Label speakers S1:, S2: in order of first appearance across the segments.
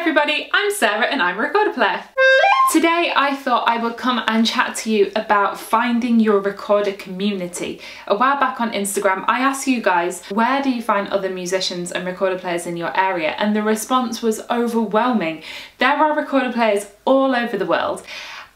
S1: everybody, I'm Sarah and I'm a recorder player. Today I thought I would come and chat to you about finding your recorder community. A while back on Instagram I asked you guys, where do you find other musicians and recorder players in your area? And the response was overwhelming. There are recorder players all over the world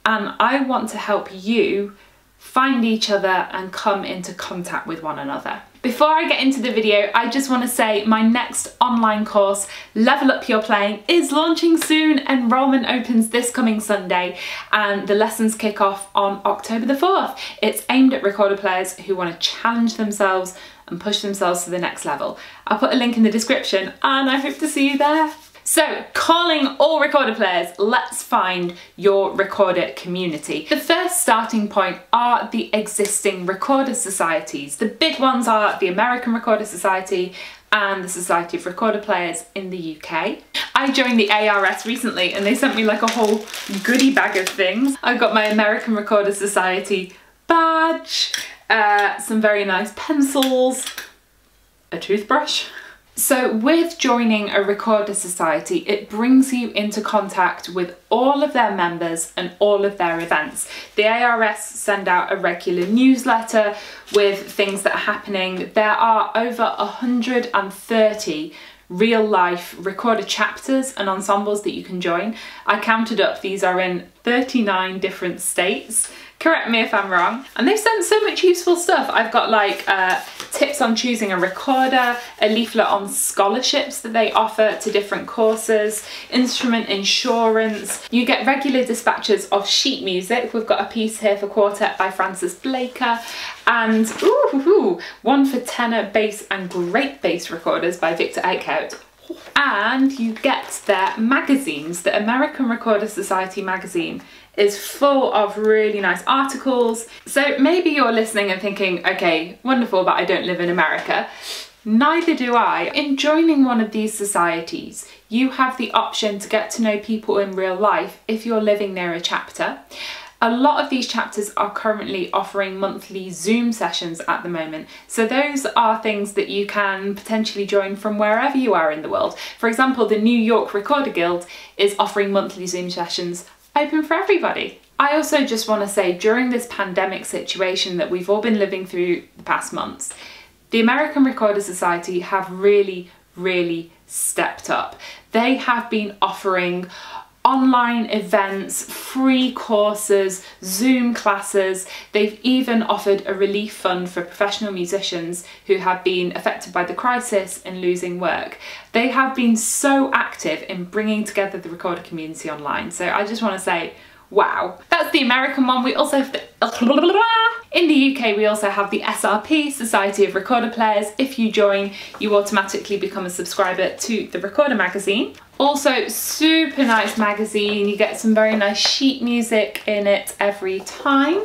S1: and I want to help you find each other and come into contact with one another. Before I get into the video, I just want to say my next online course, Level Up Your Playing, is launching soon. Enrollment opens this coming Sunday and the lessons kick off on October the 4th. It's aimed at recorder players who want to challenge themselves and push themselves to the next level. I'll put a link in the description and I hope to see you there. So, calling all recorder players, let's find your recorder community. The first starting point are the existing recorder societies. The big ones are the American Recorder Society and the Society of Recorder Players in the UK. I joined the ARS recently and they sent me like a whole goodie bag of things. I got my American Recorder Society badge, some very nice pencils, a toothbrush. So with joining a recorder society, it brings you into contact with all of their members and all of their events. The ARS send out a regular newsletter with things that are happening. There are over 130 real life recorder chapters and ensembles that you can join. I counted up, these are in 39 different states. Correct me if I'm wrong. And they've sent so much useful stuff. I've got like tips on choosing a recorder, a leaflet on scholarships that they offer to different courses, instrument insurance. You get regular dispatches of sheet music. We've got a piece here for quartet by Francis Blaker and one for tenor, bass and great bass recorders by Victor Eickhout. And you get their magazines. The American Recorder Society magazine is full of really nice articles. So maybe you're listening and thinking, okay, wonderful, but I don't live in America. Neither do I. In joining one of these societies, you have the option to get to know people in real life if you're living near a chapter. A lot of these chapters are currently offering monthly Zoom sessions at the moment. So those are things that you can potentially join from wherever you are in the world. For example, the New York Recorder Guild is offering monthly Zoom sessions open for everybody. I also just want to say, during this pandemic situation that we've all been living through the past months, the American Recorder Society have really stepped up. They have been offering online events, free courses, Zoom classes. They've even offered a relief fund for professional musicians who have been affected by the crisis and losing work. They have been so active in bringing together the recorder community online. So I just want to say, wow. That's the American one. We also have the in the UK, we also have the SRP, Society of Recorder Players. If you join, you automatically become a subscriber to the Recorder magazine. Also, super nice magazine. You get some very nice sheet music in it every time.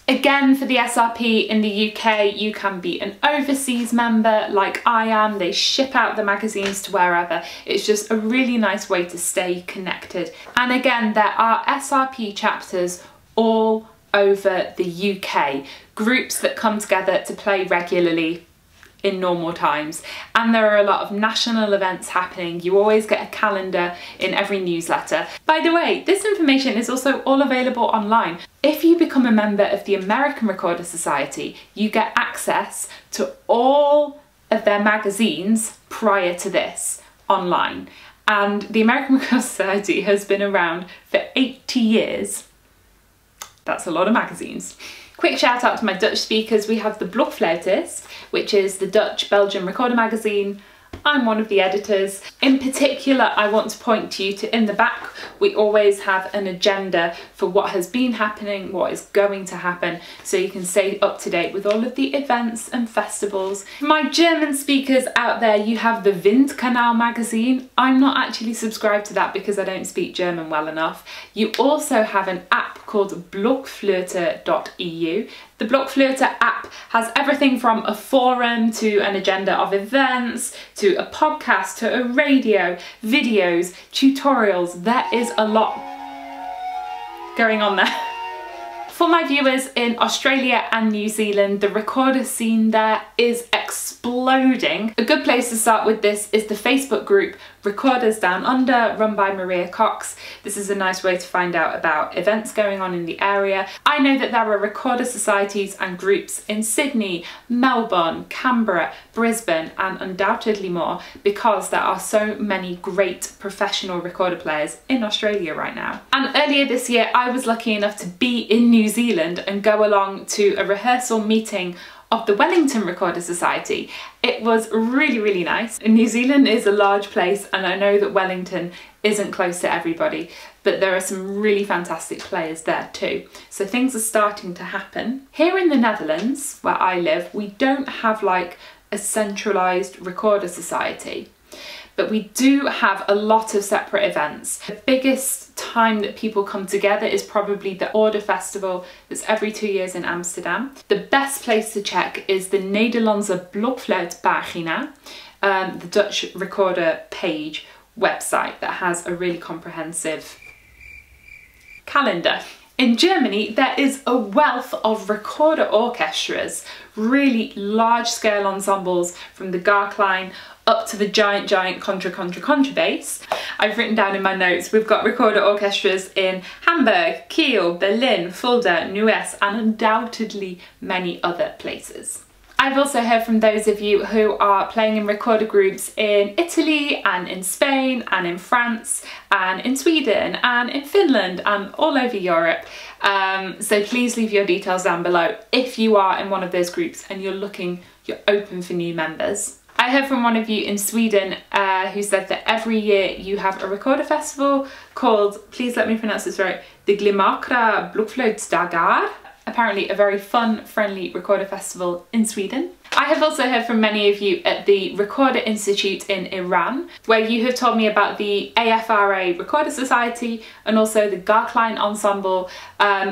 S1: Again, for the SRP in the UK, you can be an overseas member like I am. They ship out the magazines to wherever. It's just a really nice way to stay connected. And again, there are SRP chapters all over the UK, groups that come together to play regularly in normal times, and there are a lot of national events happening. You always get a calendar in every newsletter. By the way, this information is also all available online. If you become a member of the American Recorder Society, you get access to all of their magazines prior to this online. And the American Recorder Society has been around for 80 years. That's a lot of magazines. Quick shout out to my Dutch speakers. We have the Blokfluitist, which is the Dutch-Belgian recorder magazine. I'm one of the editors. In particular, I want to point you to, in the back, we always have an agenda for what has been happening, what is going to happen, so you can stay up to date with all of the events and festivals. For my German speakers out there, you have the Windkanal magazine. I'm not actually subscribed to that because I don't speak German well enough. You also have an app called blokfluite.eu. The Blokfluite app has everything from a forum to an agenda of events, to a podcast, to a radio, videos, tutorials. There is a lot going on there. For my viewers in Australia and New Zealand, the recorder scene there is exploding. A good place to start with this is the Facebook group Recorders Down Under, run by Maria Cox. This is a nice way to find out about events going on in the area. I know that there are recorder societies and groups in Sydney, Melbourne, Canberra, Brisbane, and undoubtedly more, because there are so many great professional recorder players in Australia right now. And earlier this year, I was lucky enough to be in New Zealand and go along to a rehearsal meeting of the Wellington Recorder Society. It was really, really nice. New Zealand is a large place, and I know that Wellington isn't close to everybody, but there are some really fantastic players there too. So things are starting to happen. Here in the Netherlands, where I live, we don't have like a centralised recorder society, but we do have a lot of separate events. The biggest time that people come together is probably the Order Festival that's every 2 years in Amsterdam. The best place to check is the Nederlandse Blokfluitpagina, the Dutch recorder page website that has a really comprehensive calendar. In Germany, there is a wealth of recorder orchestras, really large-scale ensembles from the Keurenplein up to the giant contrabass. I've written down in my notes, we've got recorder orchestras in Hamburg, Kiel, Berlin, Fulda, Neuss, and undoubtedly many other places. I've also heard from those of you who are playing in recorder groups in Italy and in Spain and in France and in Sweden and in Finland and all over Europe. So please leave your details down below if you are in one of those groups and you're open for new members. I heard from one of you in Sweden who said that every year you have a recorder festival called, please let me pronounce this right, the Glimakra Blokfluitdagar. Apparently a very fun, friendly recorder festival in Sweden. I have also heard from many of you at the Recorder Institute in Iran, where you have told me about the AFRA Recorder Society and also the Keurenplein ensemble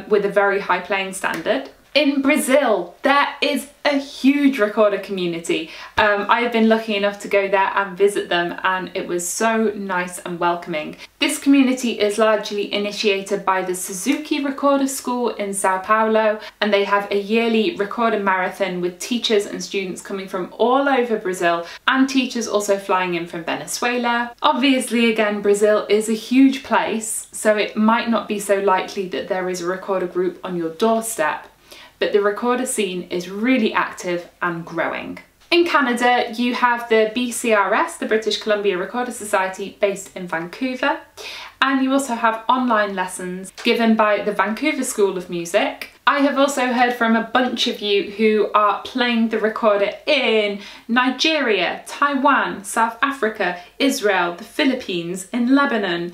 S1: with a very high playing standard. In Brazil, there is a huge recorder community. I have been lucky enough to go there and visit them, and it was so nice and welcoming. This community is largely initiated by the Suzuki Recorder School in Sao Paulo, and they have a yearly recorder marathon with teachers and students coming from all over Brazil, and teachers also flying in from Venezuela. Obviously, again, Brazil is a huge place, so it might not be so likely that there is a recorder group on your doorstep, but the recorder scene is really active and growing. In Canada, you have the BCRS, the British Columbia Recorder Society, based in Vancouver, and you also have online lessons given by the Vancouver School of Music. I have also heard from a bunch of you who are playing the recorder in Nigeria, Taiwan, South Africa, Israel, the Philippines, in Lebanon,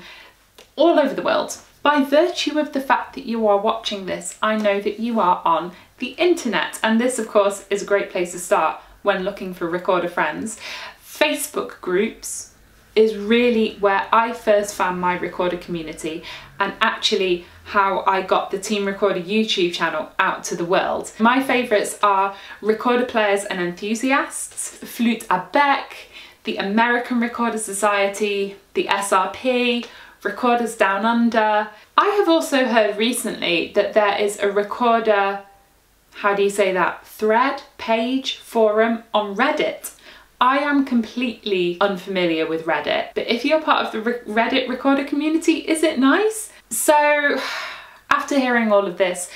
S1: all over the world. By virtue of the fact that you are watching this, I know that you are on the internet, and this of course is a great place to start when looking for recorder friends. Facebook groups is really where I first found my recorder community, and actually how I got the Team Recorder YouTube channel out to the world. My favourites are Recorder Players and Enthusiasts, Flûte à Bec, the American Recorder Society, the SRP, Recorders Down Under. I have also heard recently that there is a recorder, how do you say that, thread, page, forum on Reddit. I am completely unfamiliar with Reddit, but if you're part of the Reddit recorder community, is it nice? So after hearing all of this,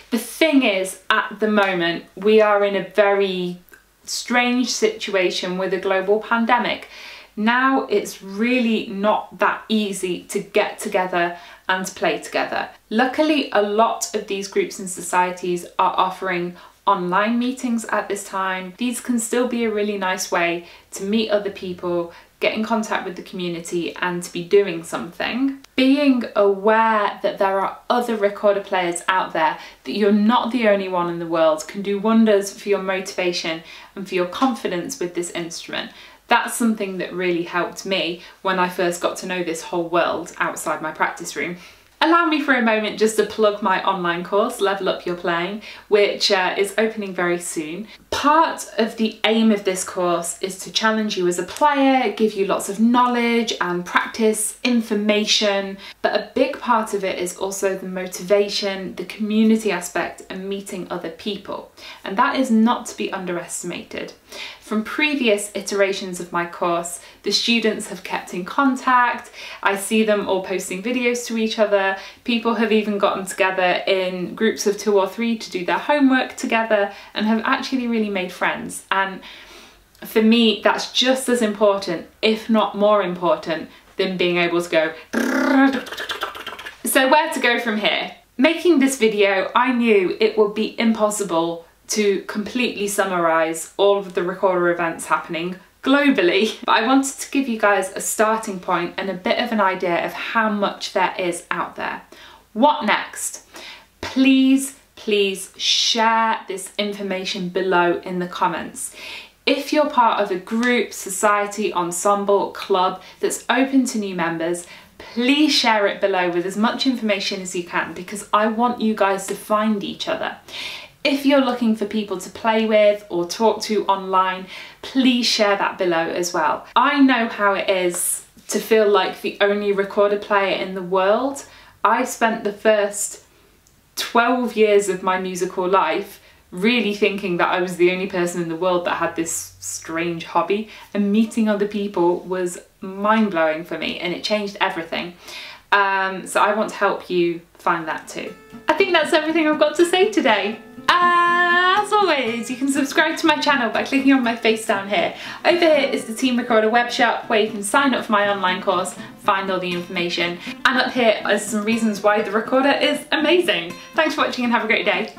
S1: the thing is, at the moment, we are in a very strange situation with a global pandemic. Now it's really not that easy to get together and play together. Luckily, a lot of these groups and societies are offering online meetings at this time. These can still be a really nice way to meet other people, get in contact with the community, and to be doing something. Being aware that there are other recorder players out there, that you're not the only one in the world, can do wonders for your motivation and for your confidence with this instrument. That's something that really helped me when I first got to know this whole world outside my practice room. Allow me for a moment just to plug my online course, Level Up Your Playing, which is opening very soon. Part of the aim of this course is to challenge you as a player, give you lots of knowledge and practice, information, but a big part of it is also the motivation, the community aspect, and meeting other people. And that is not to be underestimated. from previous iterations of my course, the students have kept in contact. I see them all posting videos to each other. People have even gotten together in groups of 2 or 3 to do their homework together and have actually really made friends. And for me, that's just as important, if not more important, than being able to go. So where to go from here? Making this video, I knew it would be impossible to completely summarise all of the recorder events happening globally, but I wanted to give you guys a starting point and a bit of an idea of how much there is out there. What next? Please share this information below in the comments. If you're part of a group, society, ensemble, club that's open to new members, please share it below with as much information as you can, because I want you guys to find each other. If you're looking for people to play with or talk to online, please share that below as well. I know how it is to feel like the only recorder player in the world. I spent the first 12 years of my musical life really thinking that I was the only person in the world that had this strange hobby, and meeting other people was mind-blowing for me, and it changed everything. So I want to help you find that too. I think that's everything I've got to say today. As always, you can subscribe to my channel by clicking on my face down here. Over here is the Team Recorder web shop where you can sign up for my online course, find all the information, and up here are some reasons why the recorder is amazing. Thanks for watching and have a great day.